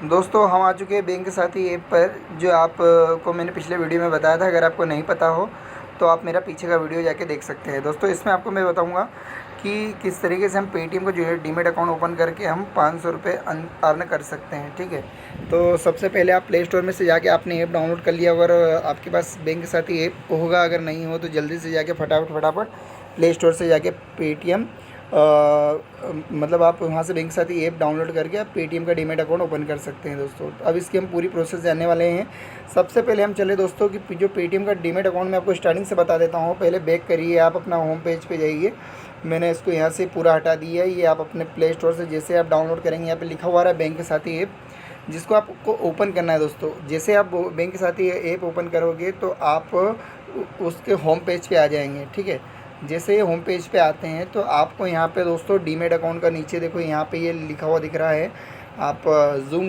दोस्तों हम आ चुके हैं बैंक साथी ऐप पर, जो आप को मैंने पिछले वीडियो में बताया था। अगर आपको नहीं पता हो तो आप मेरा पीछे का वीडियो जाके देख सकते हैं। दोस्तों इसमें आपको मैं बताऊंगा कि किस तरीके से हम पेटीएम को जो है डीमेट अकाउंट ओपन करके हम 500 रुपये अर्न कर सकते हैं। ठीक है, तो सबसे पहले आप प्ले स्टोर में से जाके आपने ऐप डाउनलोड कर लिया। अगर आपके पास बैंक साथी ऐप होगा, अगर नहीं हो तो जल्दी से जाके फटाफट प्ले स्टोर से जाके पेटीएम मतलब आप वहाँ से बैंक साथी ऐप डाउनलोड करके आप पेटीएम का डीमेट अकाउंट ओपन कर सकते हैं। दोस्तों अब इसकी हम पूरी प्रोसेस जानने वाले हैं। सबसे पहले हम चले दोस्तों कि जो पेटीएम का डीमेट अकाउंट मैं आपको स्टार्टिंग से बता देता हूँ। पहले बैक करिए, आप अपना होम पेज पे जाइए। मैंने इसको यहाँ से पूरा हटा दिया है। ये आप अपने प्ले स्टोर से जैसे आप डाउनलोड करेंगे, यहाँ पर लिखा हुआ है बैंक साथी ऐप, जिसको आपको ओपन करना है। दोस्तों जैसे आप बैंक साथी ऐप ओपन करोगे तो आप उसके होम पेज पे आ जाएंगे। ठीक है, जैसे ये होम पेज पे आते हैं तो आपको यहाँ पे दोस्तों डीमेट अकाउंट का नीचे देखो, यहाँ पे ये लिखा हुआ दिख रहा है। आप जूम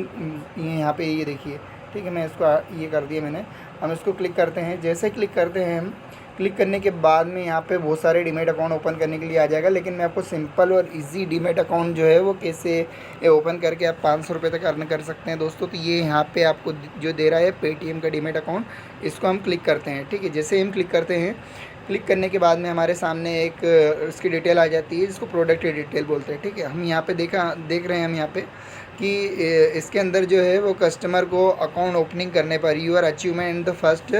ये यहाँ पे ये देखिए। ठीक है, मैं इसको ये कर दिया मैंने। हम इसको क्लिक करते हैं। जैसे क्लिक करते हैं हम, क्लिक करने के बाद में यहाँ पे बहुत सारे डीमेट अकाउंट ओपन करने के लिए आ जाएगा। लेकिन मैं आपको सिंपल और इजी डीमेट अकाउंट जो है वो कैसे ओपन करके आप 500 रुपये तक अर्न कर सकते हैं। दोस्तों तो ये यहाँ पे आपको जो दे रहा है पेटीएम का डीमेट अकाउंट, इसको हम क्लिक करते हैं। ठीक है, जैसे हम क्लिक करते हैं, क्लिक करने के बाद में हमारे सामने एक इसकी डिटेल आ जाती है, जिसको प्रोडक्ट डिटेल बोलते हैं। ठीक है, हम यहाँ पे देख रहे हैं हम यहाँ पे कि इसके अंदर जो है वो कस्टमर को अकाउंट ओपनिंग करने पर your achievement in the first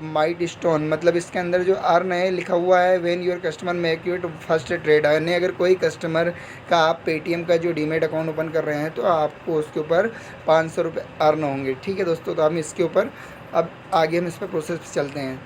milestone, मतलब इसके अंदर जो अर्न है लिखा हुआ है when your customer make your first trade. यानी अगर कोई कस्टमर का आप पेटीएम का जो डीमेट अकाउंट ओपन कर रहे हैं तो आपको उसके ऊपर 500 रुपये अर्न होंगे। ठीक है दोस्तों, तो हम इसके ऊपर अब आगे हम इस पर प्रोसेस चलते हैं।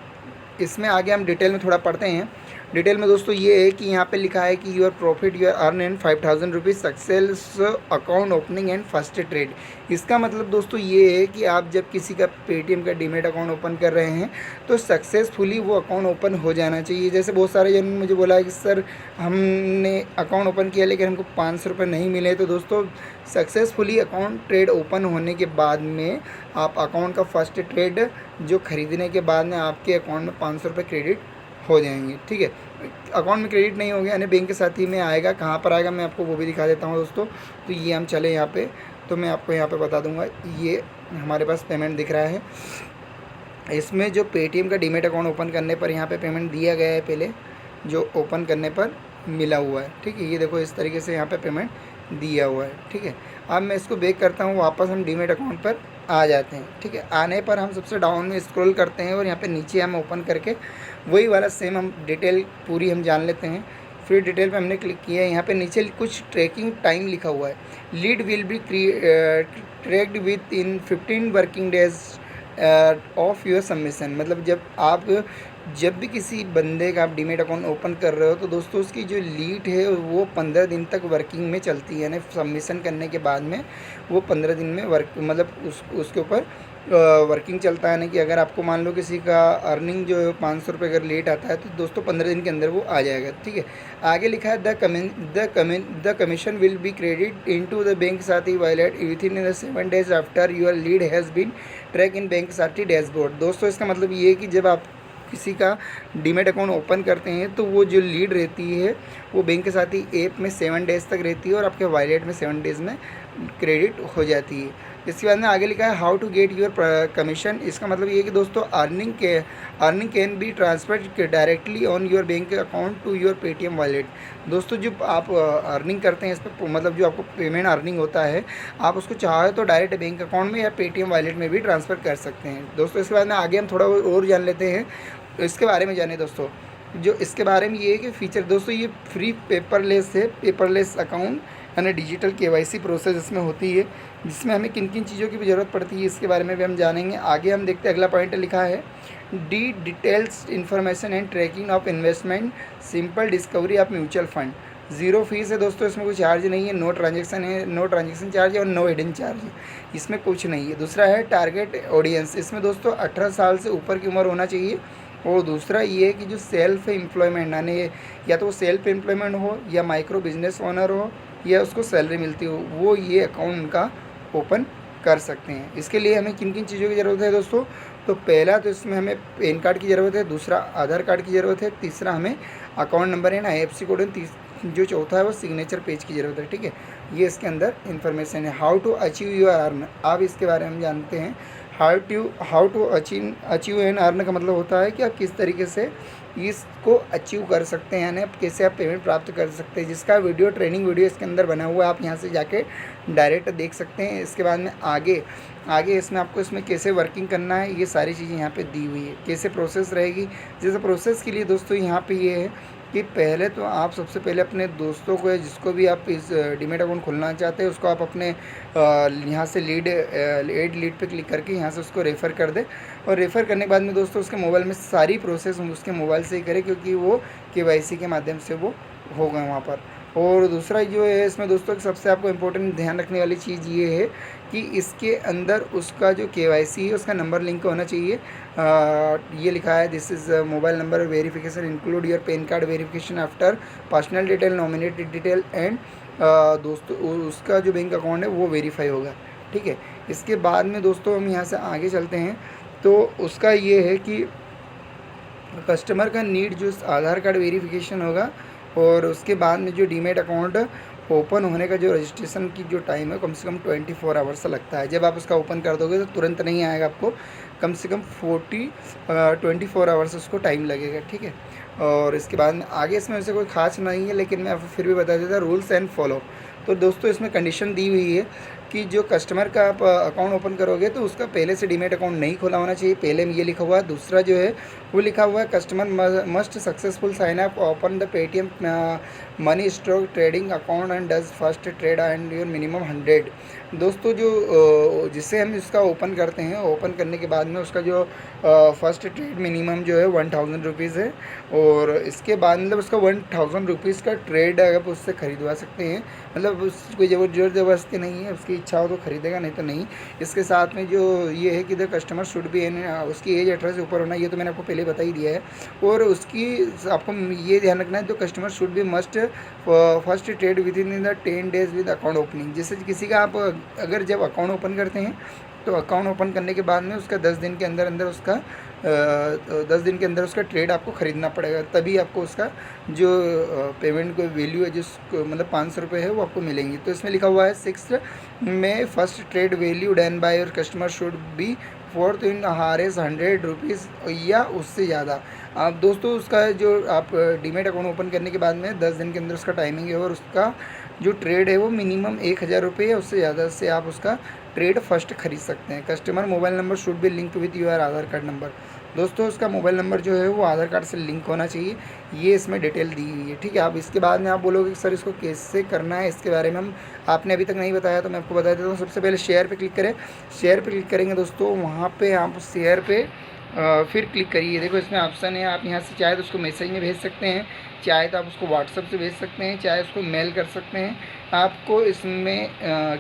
इसमें आगे हम डिटेल में थोड़ा पढ़ते हैं। डिटेल में दोस्तों ये है कि यहाँ पे लिखा है कि your profit your earn and 5000 rupees success account opening and first trade. इसका मतलब दोस्तों ये है कि आप जब किसी का पेटीएम का डीमेट अकाउंट ओपन कर रहे हैं तो सक्सेसफुली वो अकाउंट ओपन हो जाना चाहिए। जैसे बहुत सारे जन ने मुझे बोला है कि सर हमने अकाउंट ओपन किया लेकिन हमको 500 रुपये नहीं मिले। तो दोस्तों सक्सेसफुली अकाउंट ट्रेड ओपन होने के बाद में आप अकाउंट का फर्स्ट ट्रेड जो ख़रीदने के बाद में आपके अकाउंट में 500 रुपये क्रेडिट हो जाएंगे। ठीक है, अकाउंट में क्रेडिट नहीं हो गया यानी बैंक के साथी में आएगा। कहाँ पर आएगा मैं आपको वो भी दिखा देता हूँ दोस्तों। तो ये हम चले यहाँ पे, तो मैं आपको यहाँ पे बता दूँगा। ये हमारे पास पेमेंट दिख रहा है। इसमें जो पेटीएम का डीमेट अकाउंट ओपन करने पर यहाँ पे पेमेंट दिया गया है, पहले जो ओपन करने पर मिला हुआ है। ठीक है, ये देखो इस तरीके से यहाँ पे पेमेंट दिया हुआ है। ठीक है, अब मैं इसको बैक करता हूँ, वापस हम डीमेट अकाउंट पर आ जाते हैं। ठीक है, आने पर हम सबसे डाउन में स्क्रॉल करते हैं और यहाँ पे नीचे हम ओपन करके वही वाला सेम हम डिटेल पूरी हम जान लेते हैं। फिर डिटेल पे हमने क्लिक किया है। यहाँ पे नीचे कुछ ट्रैकिंग टाइम लिखा हुआ है। Lead will be tracked with in 15 working days of your submission. मतलब जब भी किसी बंदे का आप डीमेट अकाउंट ओपन कर रहे हो तो दोस्तों उसकी जो लीड है वो 15 दिन तक वर्किंग में चलती है। यानी सबमिशन करने के बाद में वो 15 दिन में मतलब उसके ऊपर वर्किंग चलता है। यानी कि अगर आपको मान लो किसी का अर्निंग जो है 500 रुपये अगर लेट आता है तो दोस्तों 15 दिन के अंदर वो आ जाएगा। ठीक है, आगे लिखा है the commission will be credit into the bank Sathi wallet within in 7 days after your lead has been track in bank Sathi dashboard. दोस्तों इसका मतलब ये है कि जब आप किसी का डीमेट अकाउंट ओपन करते हैं तो वो जो लीड रहती है वो बैंक के साथी ऐप में 7 डेज़ तक रहती है और आपके वॉलेट में 7 डेज़ में क्रेडिट हो जाती है। इसके बाद में आगे लिखा है how to get your commission. इसका मतलब ये है कि दोस्तों earning can be transferred directly on your bank account to your Paytm wallet. दोस्तों जो आप अर्निंग करते हैं इस पर मतलब जो आपको पेमेंट अर्निंग होता है आप उसको चाहे तो डायरेक्ट बैंक अकाउंट में या पेटीएम वॉलेट में भी ट्रांसफ़र कर सकते हैं। दोस्तों इसके बाद में आगे हम थोड़ा और जान लेते हैं इसके बारे में। जाने दोस्तों जो इसके बारे में ये है कि फ़ीचर दोस्तों ये फ्री पेपरलेस है। पेपरलेस अकाउंट यानी डिजिटल केवाईसी प्रोसेस इसमें होती है, जिसमें हमें किन किन चीज़ों की भी ज़रूरत पड़ती है इसके बारे में भी हम जानेंगे। आगे हम देखते हैं अगला पॉइंट लिखा है details information and tracking of investment simple discovery of mutual fund. Zero fees है दोस्तों, इसमें कोई चार्ज नहीं है। नो ट्रांजेक्शन चार्ज है और नो हिडन चार्ज है, इसमें कुछ नहीं है। दूसरा है टारगेट ऑडियंस, इसमें दोस्तों 18 साल से ऊपर की उम्र होना चाहिए। और दूसरा ये है कि जो सेल्फ एम्प्लॉयमेंट यानी या तो वो सेल्फ एम्प्लॉयमेंट हो या माइक्रो बिजनेस ओनर हो या उसको सैलरी मिलती हो, वो ये अकाउंट उनका ओपन कर सकते हैं। इसके लिए हमें किन किन चीज़ों की ज़रूरत है दोस्तों? तो पहला तो इसमें हमें पैन कार्ड की ज़रूरत है, दूसरा आधार कार्ड की ज़रूरत है, तीसरा हमें अकाउंट नंबर है ना IFSC कोड है, जो चौथा है वो सिग्नेचर पेज की ज़रूरत है। ठीक है, ये इसके अंदर इन्फॉर्मेशन है। How to achieve your earn, आप इसके बारे में जानते हैं। How to achieve an earn का मतलब होता है कि आप किस तरीके से इसको अचीव कर सकते हैं, यानी आप कैसे आप पेमेंट प्राप्त कर सकते हैं, जिसका वीडियो ट्रेनिंग वीडियो इसके अंदर बना हुआ है, आप यहाँ से जाके डायरेक्ट देख सकते हैं। इसके बाद में आगे इसमें आपको इसमें कैसे वर्किंग करना है, ये सारी चीज़ें यहाँ पे दी हुई है। कैसे प्रोसेस रहेगी, जैसे प्रोसेस के लिए दोस्तों यहाँ पे ये है कि पहले तो आप सबसे पहले अपने दोस्तों को या जिसको भी आप इस डीमैट अकाउंट खोलना चाहते हैं उसको आप अपने यहाँ से ऐड लीड पे क्लिक करके यहाँ से उसको रेफ़र कर दें। और रेफ़र करने के बाद में दोस्तों उसके मोबाइल में सारी प्रोसेस उसके मोबाइल से ही करें, क्योंकि वो KYC के माध्यम से वो होगा वहाँ पर। और दूसरा जो है इसमें दोस्तों सबसे आपको इम्पोर्टेंट ध्यान रखने वाली चीज़ ये है कि इसके अंदर उसका जो KYC है उसका नंबर लिंक होना चाहिए। ये लिखा है this is mobile number verification include your pan card verification after personal detail nominated detail and दोस्तों उसका जो बैंक अकाउंट है वो वेरीफाई होगा, ठीक है। इसके बाद में दोस्तों हम यहाँ से आगे चलते हैं, तो उसका ये है कि कस्टमर का नीड जो आधार कार्ड वेरिफिकेशन होगा, और उसके बाद में जो डीमैट अकाउंट ओपन होने का जो रजिस्ट्रेशन की जो टाइम है कम से कम 24 आवर्स लगता है। जब आप उसका ओपन कर दोगे तो तुरंत नहीं आएगा, आपको कम से कम 24 आवर्स उसको टाइम लगेगा, ठीक है। और इसके बाद में आगे इसमें वैसे कोई खास नहीं है, लेकिन मैं आपको फिर भी बता देता रूल्स एंड फॉलो। तो दोस्तों इसमें कंडीशन दी हुई है कि जो कस्टमर का आप अकाउंट ओपन करोगे तो उसका पहले से डीमैट अकाउंट नहीं खोला होना चाहिए, पहले में ये लिखा हुआ है। दूसरा जो है वो लिखा हुआ है customer must successful sign up open the Paytm money stock trading account and does first trade and your minimum 100। दोस्तों जो जिससे हम इसका ओपन करते हैं, ओपन करने के बाद में उसका जो फर्स्ट ट्रेड मिनिमम जो है 1000 रुपीज़ है, और इसके बाद मतलब उसका 1000 रुपीज़ का ट्रेड आप उससे ख़रीदवा सकते हैं। मतलब कोई ज़बरदस्ती नहीं है, उसकी इच्छा हो तो ख़रीदेगा, नहीं तो नहीं। इसके साथ में जो ये है कि द कस्टमर शुड बी उसकी एज 18 से ऊपर होना, ये तो मैंने आपको पहले बता ही दिया है। और उसकी आपको ये ध्यान रखना है तो customer should B must first trade with in the 10 days with account opening. जैसे किसी का आप अगर जब अकाउंट ओपन करते हैं तो अकाउंट ओपन करने के बाद में उसका 10 दिन के अंदर उसका 10 दिन के अंदर उसका ट्रेड आपको ख़रीदना पड़ेगा, तभी आपको उसका जो पेमेंट को वैल्यू है जिसको मतलब 500 रुपये है वो आपको मिलेंगी। तो इसमें लिखा हुआ है 6 में first trade value done by your customer should be fourth in हारेस 100 रुपीज़ या उससे ज़्यादा। आप दोस्तों उसका जो आप डीमैट अकाउंट ओपन करने के बाद में 10 दिन के अंदर उसका टाइमिंग है, और उसका जो ट्रेड है वो मिनिमम 1000 रुपये या उससे ज़्यादा से आप उसका ट्रेड फर्स्ट खरीद सकते हैं। Customer mobile number should be link with your Aadhaar card number. दोस्तों उसका मोबाइल नंबर जो है वो आधार कार्ड से लिंक होना चाहिए, ये इसमें डिटेल दी हुई है, ठीक है। आप इसके बाद में आप बोलोगे कि सर इसको कैसे करना है, इसके बारे में हम आपने अभी तक नहीं बताया तो मैं आपको बता देता हूँ। सबसे पहले शेयर पे क्लिक करें। शेयर पे क्लिक करेंगे दोस्तों, वहाँ पे आप शेयर पे फिर क्लिक करिए। देखो इसमें ऑप्शन है, आप यहाँ से चाहे तो उसको मैसेज में भेज सकते हैं, चाहे तो आप उसको व्हाट्सएप से भेज सकते हैं, चाहे उसको मेल कर सकते हैं। आपको इसमें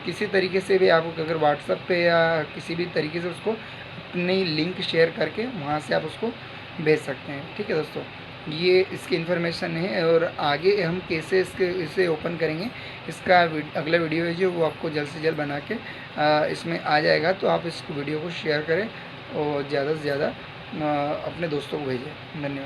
किसी तरीके से भी आप अगर व्हाट्सएप पे या किसी भी तरीके से उसको अपनी लिंक शेयर करके वहाँ से आप उसको भेज सकते हैं, ठीक है दोस्तों। ये इसकी इन्फॉर्मेशन है, और आगे हम कैसे इसे ओपन करेंगे इसका अगला वीडियो है जो वो आपको जल्द से जल्द बना के इसमें आ जाएगा। तो आप इस वीडियो को शेयर करें और ज़्यादा से ज़्यादा अपने दोस्तों को भेजें। धन्यवाद।